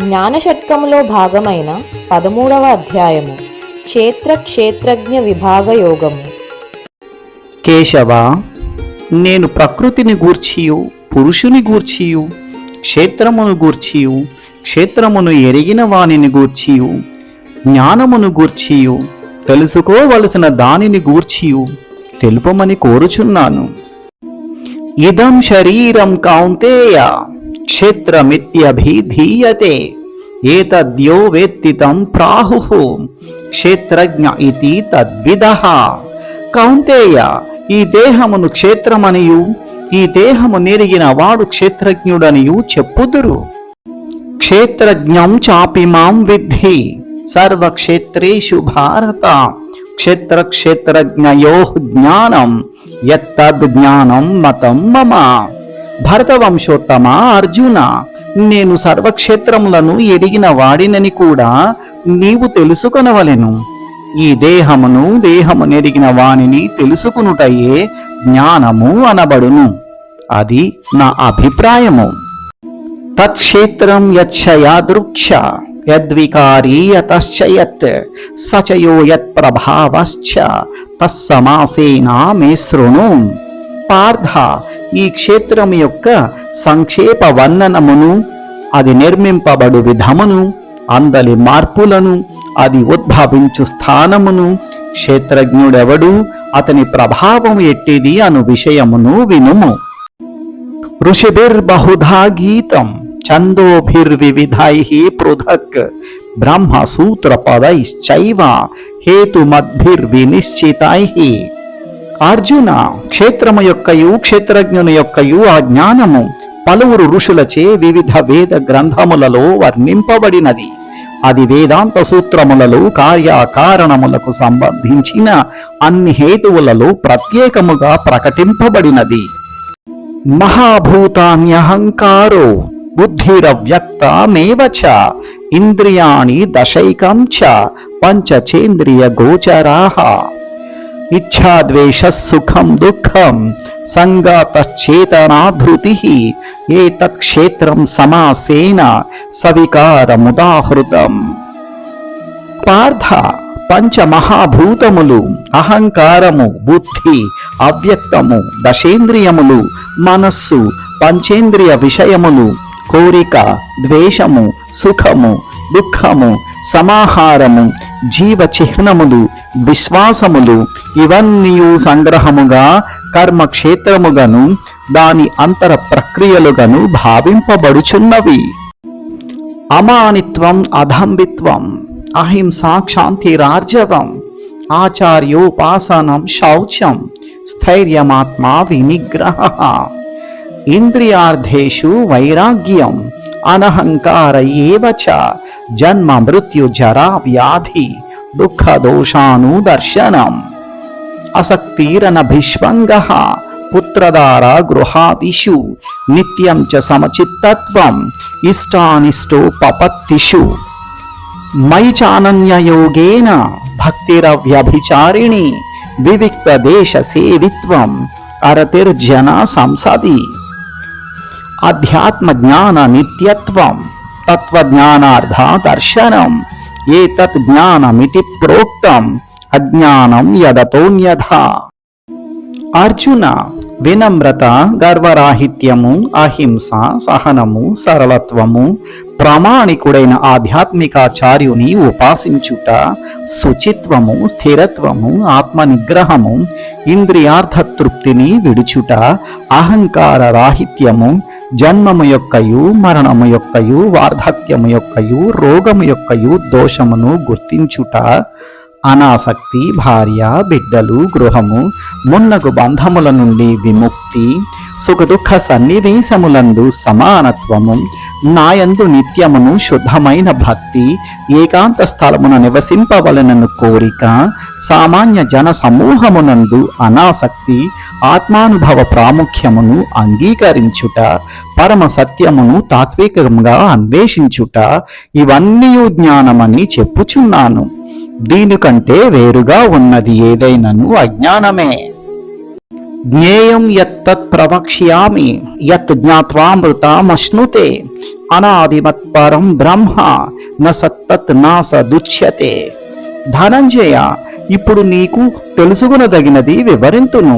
జ్ఞానషట్కములో భాగమైన 13వ అధ్యాయము క్షేత్రజ్ఞ విభాగ యోగము. కేశవ, నేను ప్రకృతిని గూర్చియు పురుషుని గూర్చియు క్షేత్రమును గూర్చియు క్షేత్రమును ఎరిగిన వానిని గూర్చియు జ్ఞానమును గూర్చియు తెలుసుకోవలసిన దానిని గూర్చియు తెలుపమని కోరుచున్నాను. ఇదం శరీరం కౌంతేయ క్షేత్రమిత్యభిధీయతే ఏతద్యో వేత్తి తం ప్రాహుః క్షేత్రజ్ఞ ఇతి తద్విదః. కౌంతేయ, ఈ దేహమును క్షేత్రమనియు ఈ దేహము నెరిగిన వాడు క్షేత్రజ్ఞుడనియు చెప్పుదురు. క్షేత్రజ్ఞం చాపి మాం విద్ధి సర్వక్షేత్రేషు భారత క్షేత్రజ్ఞయోః జ్ఞానం యత్తద్ జ్ఞానం మతం మమ. భరతవంశోత్తమ అర్జున, నేను సర్వక్షేత్రములను ఎరిగిన వాడినని కూడా నీవు తెలుసుకొనవలెను. ఈ దేహము నెరిగిన వానిని తెలుసుకునుటయే జ్ఞానము అనబడును. అది నా అభిప్రాయము. తత్క్షేత్రం యచ్చయాదృక్ష యద్వికారీ యతశ్చ యత్ సచయో యత్ప్రభావశ్చ తస్సమాసేనా మే శృణు. పార్థ, ఈ క్షేత్రం యొక్క సంక్షేప వర్ణనమును, అది నిర్మింపబడు విధమును, అందలి మార్పులను, అది ఉద్భవించు స్థానమును, క్షేత్రజ్ఞుడెవడు, అతని ప్రభావం ఎట్టిది అను విషయమును వినుము. ఋషిభిర్బహుధా గీతం ఛందోభిర్వివిధైః పృథక్ బ్రహ్మసూత్రపदैశ్చైవ హేతుమద్భిర్వినిశ్చితైః. అర్జున, క్షేత్రము యొక్కయు క్షేత్రజ్ఞుని యొక్కయు ఆ జ్ఞానము పలువురు ఋషులచే వివిధ వేద గ్రంథములలో వర్ణింపబడినది. అది వేదాంత సూత్రములలో కార్యకారణములకు సంబంధించిన అన్ని హేతువులలో ప్రత్యేకముగా ప్రకటింపబడినది. మహాభూతాన్యహంకారో బుద్ధిరవ్యక్తమేవ చ ఇంద్రియాణి దశైకం చ పంచచేంద్రియ గోచరాః. ఇచ్ఛాద్వేష సుఖం దుఃఖం సంగాతశ్చేతనాధృతిః ఏతత్ క్షేత్రం సమాసేన సవికారముదాహృతం. పార్థ, పంచమహాభూతములు, అహంకారము, బుద్ధి, అవ్యక్తము, దశేంద్రియములు, మనస్సు, పంచేంద్రియ విషయములు, కోరిక, ద్వేషము, సుఖము, దుఃఖము, సమాహారము, జీవ చిహ్నములు, విశ్వాసములు, ఇవన్నీయు సంగ్రహముగా కర్మక్షేత్రముగను దాని అంతర ప్రక్రియలుగను భావింపబడుచున్నవి. అమానిత్వం, అధంబిత్వం, అహింసా, క్షాంతిరార్జవం, ఆచార్యోపాసనం, శౌచం, స్థైర్యమాత్మా వినిగ్రహః, ఇంద్రియార్థేషు వైరాగ్యం, అనహంకార ఏవ చ జన్మ మృత్యు జరా వ్యాధి దుఃఖదోషానుదర్శనం, అసక్తిరనభిష్వంగః, పుత్రదార గృహాదిషు నిత్యం చ సమచిత్తత్వం, ఇష్టానిష్టోపపత్తిషు. మయి చానన్యయోగేన భక్తిరవ్యభిచారిణి వివిక్త దేశ సేవిత్వం అరతిర్జన సంసది. అధ్యాత్మ జ్ఞాన నిత్యత్వం తత్వజ్ఞానార్థ దర్శనం ఏతత్ జ్ఞానమితి ప్రోక్తం అజ్ఞానం యదతోన్యథా. అర్జున, వినమ్రత, గర్వరాహిత్యము, అహింస, సహనము, సరళత్వము, ప్రామాణికుడైన ఆధ్యాత్మికాచార్యుని ఉపాసించుట, శుచిత్వము, స్థిరత్వము, ఆత్మనిగ్రహము, ఇంద్రియార్థ తృప్తిని విడుచుట, అహంకార రాహిత్యము, జన్మము యొక్కయు మరణము యొక్కయు వార్ధక్యము యొక్కయు రోగము యొక్కయు దోషమును గుర్తించుట, అనాసక్తి, భార్య, బిడ్డలు, గృహము మున్నగు బంధముల నుండి విముక్తి, సుఖదుఃఖ సన్నివేశములందు సమానత్వము, నాయందు నిత్యమును శుద్ధమైన భక్తి, ఏకాంత స్థలమున నివసింపవలనను కోరిక, సామాన్య జన సమూహమునందు అనాసక్తి, ఆత్మానుభవ ప్రాముఖ్యమును అంగీకరించుట, పరమ సత్యమును తాత్వికంగా అన్వేషించుట, ఇవన్నీ జ్ఞానమని చెప్పుచున్నాను. దీనికంటే వేరుగా ఉన్నది ఏదైనను అజ్ఞానమే. జ్ఞేయం యత్తత్ ప్రవక్ష్యామి యత్ జ్ఞాత్వామృతమశ్నుతే అనాదిమత్పరం బ్రహ్మ న సత్తత్ నాసదుచ్యతే. ధనంజయ, ఇప్పుడు నీకు తెలుసుకొనదగినది వివరింతును.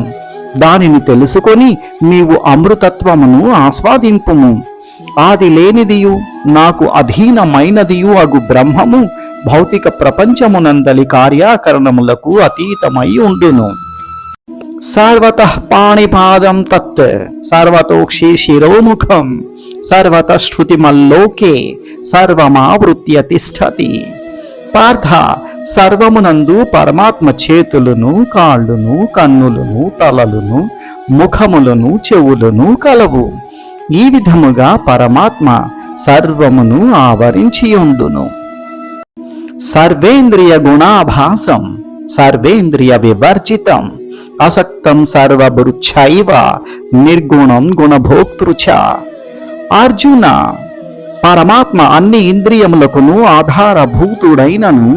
దానిని తెలుసుకొని నీవు అమృతత్వమును ఆస్వాదింపుము. ఆది లేనిదియు నాకు అధీనమైనదియు అగు బ్రహ్మము భౌతిక ప్రపంచమునందలి కార్యాకరణములకు అతీతమై ఉండును. సర్వతః పాణిపాదం తత్ సర్వతోక్షి శిరోముఖం సర్వత శృతిమల్లోకే సర్వమావృత్య తిష్టతి. పార్థ, సర్వమునందు పరమాత్మ చేతులను, కాళ్ళును, కన్నులను, తలలును, ముఖములను, చెవులను కలవు. ఈ విధముగా పరమాత్మ సర్వమును ఆవరించియుండును. సర్వేంద్రియ గుణాభాసం సర్వేంద్రియ వివర్జితం అసక్తం సర్వభృచ్చైవ నిర్గుణం గుణభోక్తృచ. అర్జున, పరమాత్మ అన్ని ఇంద్రియములకును ఆధారభూతుడైనను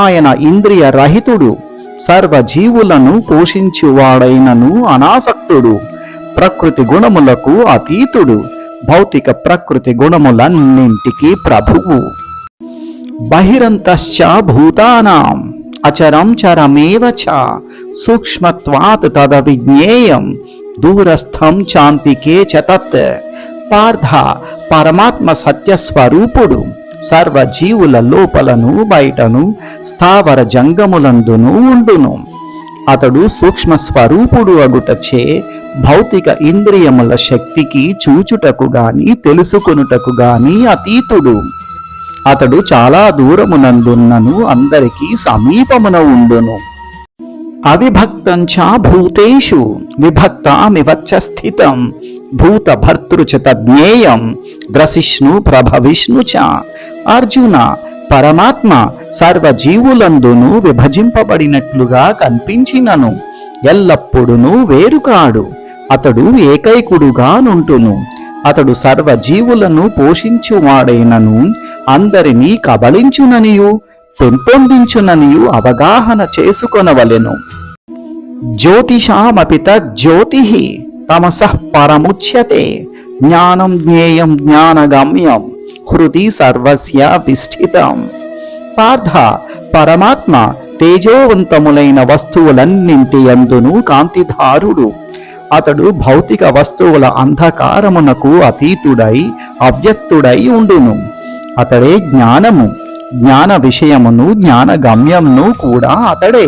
ఆయన ఇంద్రియ రహితుడు, సర్వజీవులను పోషించువాడైనను అనాసక్తుడు, ప్రకృతి గుణములకు అతీతుడు, భౌతిక ప్రకృతి గుణములన్నింటికీ ప్రభువు. బహిరంతశ్చ భూతానాం అచరం చరమేవ చ సూక్ష్మత్వాత్ తదవిజ్ఞేయం దూరస్థం చాంతికే చ తత్. పార్థ, పరమాత్మ సత్యస్వరూపుడు, సర్వజీవుల లోపలను బయటను స్థావర జంగములందును ఉండును. అతడు సూక్ష్మ స్వరూపుడు అగుటచే భౌతిక ఇంద్రియముల శక్తికి చూచుటకు గాని తెలుసుకొనుటకు గాని అతీతుడు. అతడు చాలా దూరమునందున్నను అందరికీ సమీపమున ఉండును. అవిభక్తంచ భూతేషు విభక్తామివచ్చ స్థితం భూత భర్తృచ తజ్ఞేయం గ్రసిష్ణు ప్రభవిష్ణు చ. అర్జున, పరమాత్మ సర్వజీవులందును విభజింపబడినట్లుగా కనిపించినను ఎల్లప్పుడూ వేరుకాడు. అతడు ఏకైకుడుగా నుంటును. అతడు సర్వజీవులను పోషించువాడైనను అందరినీ కబళించుననియు పెంపొందించుననియు అవగాహన చేసుకొనవలెను. జ్యోతిషామపి తజ్జ్యోతిః తమసః పరముచ్యతే జ్ఞానం జ్ఞేయం జ్ఞానగమ్యం హృది సర్వస్య విష్ఠితం. పార్థ, పరమాత్మ తేజోవంతములైన వస్తువులన్నింటి యందును కాంతిధారుడు. అతడు భౌతిక వస్తువుల అంధకారమునకు అతీతుడై అవ్యక్తుడై ఉండును. అతడే జ్ఞానము, జ్ఞాన విషయమును జ్ఞాన గమ్యమును కూడా అతడే.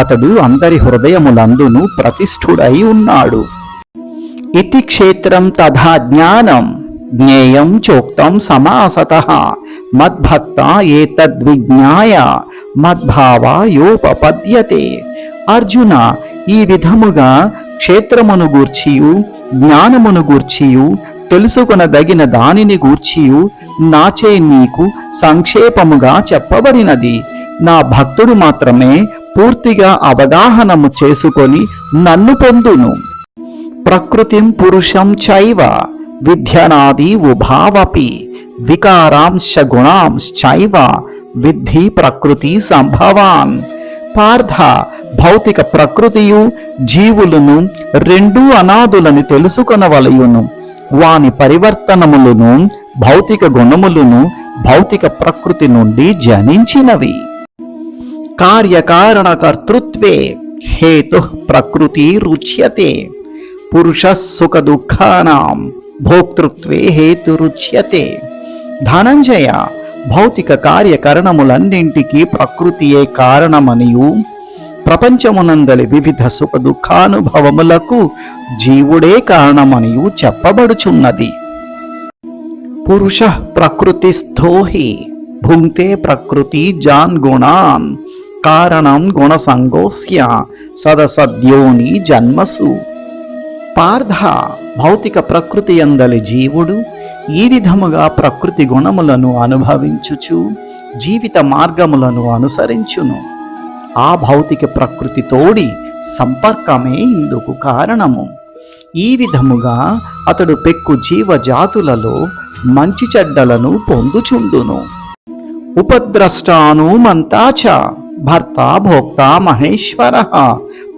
అతడు అందరి హృదయములందును ప్రతిష్ఠుడై ఉన్నాడు. ఇతి క్షేత్రం తథా జ్ఞానం జ్ఞేయం చోక్తం సమాసతః మద్భక్త ఏతద్విజ్ఞాయ మద్భావాయోపపద్యతే. అర్జున, ఈ విధముగా క్షేత్రమును గూర్చియు జ్ఞానమును గూర్చియు తెలుసుకొనదగిన దానిని గూర్చియు నాచే నీకు సంక్షేపముగా చెప్పబడినది. నా భక్తుడు మాత్రమే పూర్తిగా అవగాహనము చేసుకొని నన్ను పొందును. ప్రకృతిం పురుషం చైవ విద్యనాది ఉభావపి వికారాంశ గుణాంశ్చైవ విద్ధి ప్రకృతి సంభవాన్. పార్థ, భౌతిక ప్రకృతియు జీవులను రెండూ అనాదులని తెలుసుకొనవలయును. వాని పరివర్తనములను భౌతిక గుణములను భౌతిక ప్రకృతి నుండి జనించినవి. కార్యకారణకర్తృత్వే హేతు ప్రకృతి రుచ్యతే పురుష సుఖ దుఃఖానాం భోక్తృత్వే హేతురుచ్యతే. ధనంజయ, భౌతిక కార్యకరణములన్నింటికీ ప్రకృతియే కారణమనియు ప్రపంచమునందలి వివిధ సుఖ దుఃఖానుభవములకు జీవుడే కారణమనియు చెప్పబడుచున్నది. పురుష ప్రకృతిస్థో హి భుంక్తే ప్రకృతి జాన్ గుణాన్ కారణం గుణసంగోస్య సదసద్యోని జన్మసు. పార్థ, భౌతిక ప్రకృతి యందలి జీవుడు ఈ విధముగా ప్రకృతి గుణములను అనుభవించుచు జీవిత మార్గములను అనుసరించును. ఆ భౌతిక ప్రకృతి తోడి సంపర్కమే ఇందుకు కారణము. ఈ విధముగా అతడు పెక్కు జీవజాతులలో మంచి చెడ్డలను పొందుచుండును. ఉపద్రష్టాను మంతాచ భర్త భోక్త మహేశ్వర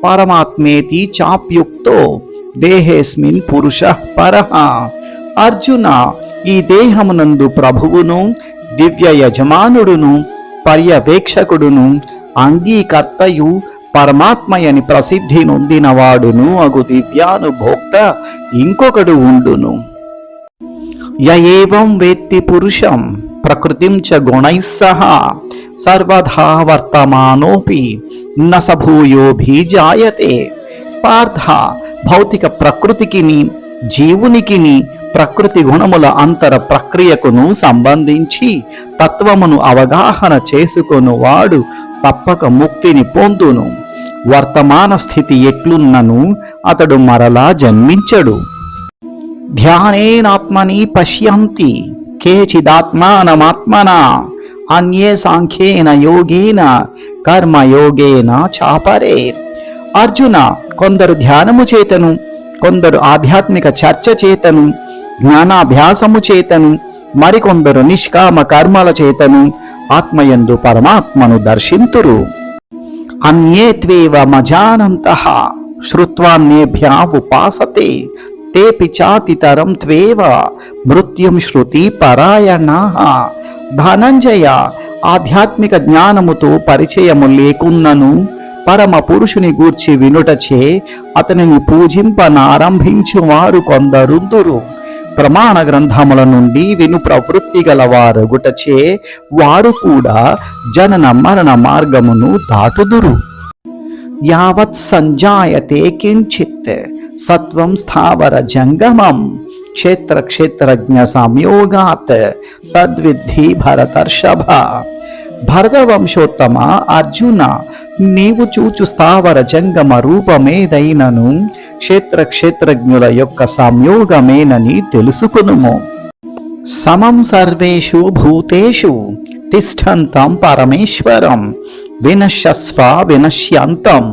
పరమాత్మేతి చాప్యుక్తో దేహేస్మిన్ పురుషః పరః. అర్జున, ఈ దేహమునందు ప్రభువును, దివ్య యజమానుడును, పర్యవేక్షకుడును, అంగీకర్తయు, పరమాత్మయని ప్రసిద్ధి నొందినవాడును అగు దివ్యానుభోక్త ఇంకొకడు ఉండును. య ఏవం వేత్తి పురుషం ప్రకృతిం చ గుణైః సహ సర్వదా వర్తమానోపి న స భూయోభిజాయతే. పార్థ, భౌతిక ప్రకృతికిని జీవునికిని ప్రకృతి గుణముల అంతర ప్రక్రియకును సంబంధించి తత్వమును అవగాహన చేసుకొనువాడు తప్పక ముక్తిని పొందును. వర్తమాన స్థితి ఎట్లున్నను అతడు మరలా జన్మించడు. ధ్యానేనాత్మని పశ్యంతి కేచిదాత్మానమాత్మనా అన్యే సాంఖ్యేన యోగేన కర్మయోగేన చాపరే. అర్జున, కొందరు ధ్యానము చేతను, కొందరు ఆధ్యాత్మిక చర్చ చేతను, జ్ఞానాభ్యాసము చేతను, మరికొందరు నిష్కామ కర్మల చేతను ఆత్మయందు పరమాత్మను దర్శింతురు. అన్యే త్వేవ మజానంతః శ్రుత్వాన్యేభ్యా ఉపాసతే తేపి చాతితరం త్వేవ మృత్యుం శృతి పరాయణాః. ధనంజయ, ఆధ్యాత్మిక జ్ఞానముతో పరిచయము లేకున్నను పరమ పురుషుని గూర్చి వినుటచే అతనిని పూజింపనారంభించువారు కొందరుందురు. ప్రమాణ గ్రంథముల నుండి విను ప్రవృత్తి గలవారగుటచే వారు కూడా జనన మరణ మార్గమును దాటుదురు. యావత్ సంజాయతే కించిత్ సత్వం స్థావర జంగమం క్షేత్ర క్షేత్రజ్ఞ సంయోగాత్ తద్విద్ధి భరతర్షభ. భరతవంశోత్తమ అర్జున, నీవు చూచు స్థావర జంగమ రూపమేదైనను క్షేత్ర క్షేత్రజ్ఞుల యొక్క సంయోగమేనని తెలుసుకునుము. సమం సర్వేషు భూతేషు తిష్టంతం పరమేశ్వరం వినశ్యస్వ వినశ్యంతం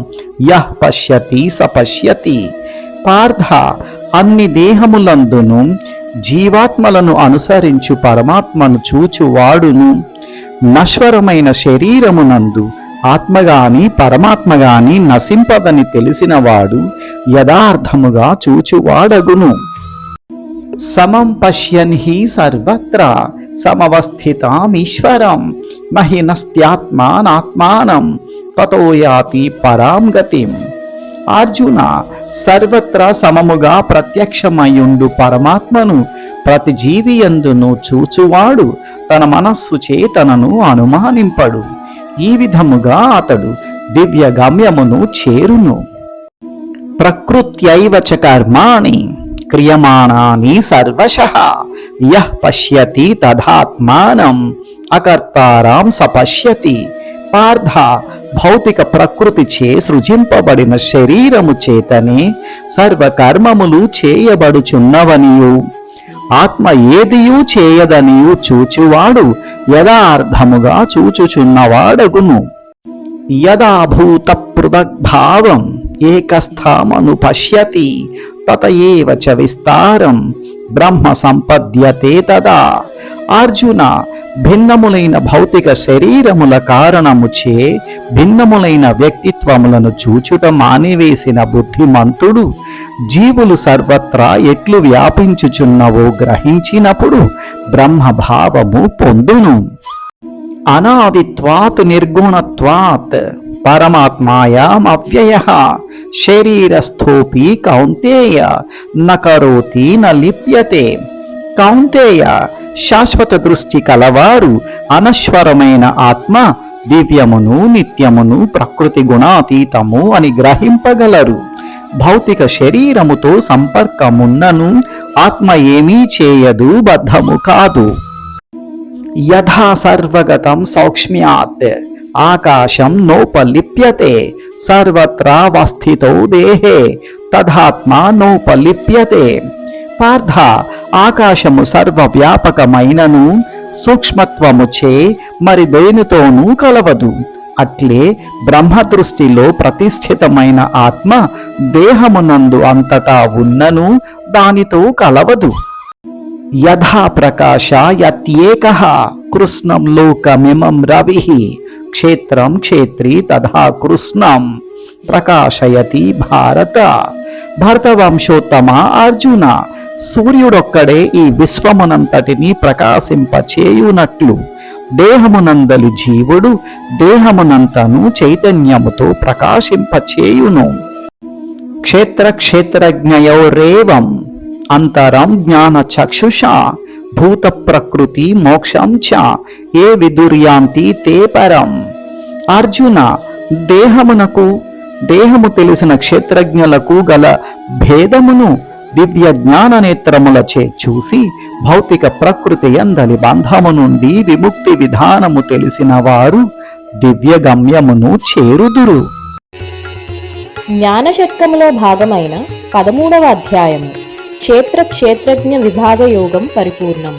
యః పశ్యతి స పశ్యతి. పార్థ, అన్ని దేహములందును జీవాత్మలను అనుసరించు పరమాత్మను చూచువాడును నశ్వరమైన శరీరమునందు ఆత్మగాని పరమాత్మగాని నశింపదని తెలిసినవాడు యథార్థముగా చూచువాడగును. సమం పశ్యన్ హి సర్వత్ర సమవస్థితామీశ్వరం మహినస్త్యాత్మానాత్మానం తతో యాతి పరాం గతిం. అర్జున, సర్వత్రా సమముగా ప్రత్యక్షమయుండు పరమాత్మను ప్రతి జీవియందును చూచువాడు తన మనస్సు చేతనను అనుమానింపడు. ఈ విధముగా అతడు దివ్య గమ్యమును చేరును. ప్రకృత్యైవ చ కర్మాణి క్రియమాణాని సర్వశః యః పశ్యతి తదాత్మానం అకర్తారాం స పశ్యతి. పార్థ, భౌతిక ప్రకృతి చే సృజింపబడిన శరీరము చేతనే సర్వకర్మములు చేయబడుచున్నవనియు ఆత్మ ఏదియూ చేయదనియు చూచువాడు యథార్థముగా చూచుచున్నవాడగును. యదా భూత పృథగ్భావం ఏకస్థామను పశ్యతి తత ఏవ చ విస్తారం బ్రహ్మ సంపద్యతే తదా. అర్జున, భిన్నములైన భౌతిక శరీరముల కారణముచే భిన్నములైన వ్యక్తిత్వములను చూచుట మానివేసిన బుద్ధిమంతుడు జీవులు సర్వత్రా ఎట్లు వ్యాపించుచున్నవో గ్రహించినప్పుడు బ్రహ్మభావము పొందును. అనాదిత్వాత్ నిర్గుణత్వాత్ పరమాత్మాయామవ్యయః శరీరస్థోపి కౌంతేయ న కరోతి న లిప్యతే. కౌంతేయ, శాశ్వత దృష్టి కలవారు అనశ్వరమైన ఆత్మ దివ్యమును నిత్యమును ప్రకృతి గుణాతీతము అని గ్రహింపగలరు. భౌతిక శరీరముతో సంపర్కమున్నను ఆత్మ ఏమీ చేయదు, బద్ధము కాదు. యథా సర్వగతం సౌక్ష్మ్యాత్ ఆకాశం నోపలిప్యతే సర్వత్రావస్థితో దేహే తదాత్మా నోపలిప్యతే. పార్థ, ఆకాశము సర్వవ్యాపకమైనను సూక్ష్మత్వముచే మరి దేనితోనూ కలవదు. అట్లే బ్రహ్మదృష్టిలో ప్రతిష్ఠితమైన ఆత్మ దేహమునందు అంతటా ఉన్నను దానితో కలవదు. యథా ప్రకాశ యత్యేకః కృష్ణం లోకమిమం రవిః క్షేత్రం క్షేత్రీ తథా కృష్ణం ప్రకాశయతి భారత. భరతవంశోత్తమ అర్జున, సూర్యుడొక్కడే ఈ విశ్వమునంతటిని ప్రకాశింపచేయునట్లు దేహమునందలి జీవుడు దేహమునంతను చైతన్యముతో ప్రకాశింపచేయును. క్షేత్ర క్షేత్రజ్ఞయోరేవం అంతరం జ్ఞాన చక్షుషా భూత ప్రకృతి మోక్షం చ ఏ విదుర్యాంతి తే పరం. అర్జున, దేహము తెలిసిన క్షేత్రజ్ఞులకు గల భేదమును దివ్య జ్ఞాన నేత్రములచే చూసి భౌతిక ప్రకృతి యందలి బంధము నుండి విముక్తి విధానము తెలిసిన వారు దివ్య గమ్యమును చేరుదురు. జ్ఞానషట్కములో భాగమైన 13వ అధ్యాయము క్షేత్ర క్షేత్రజ్ఞ విభాగ యోగం పరిపూర్ణం.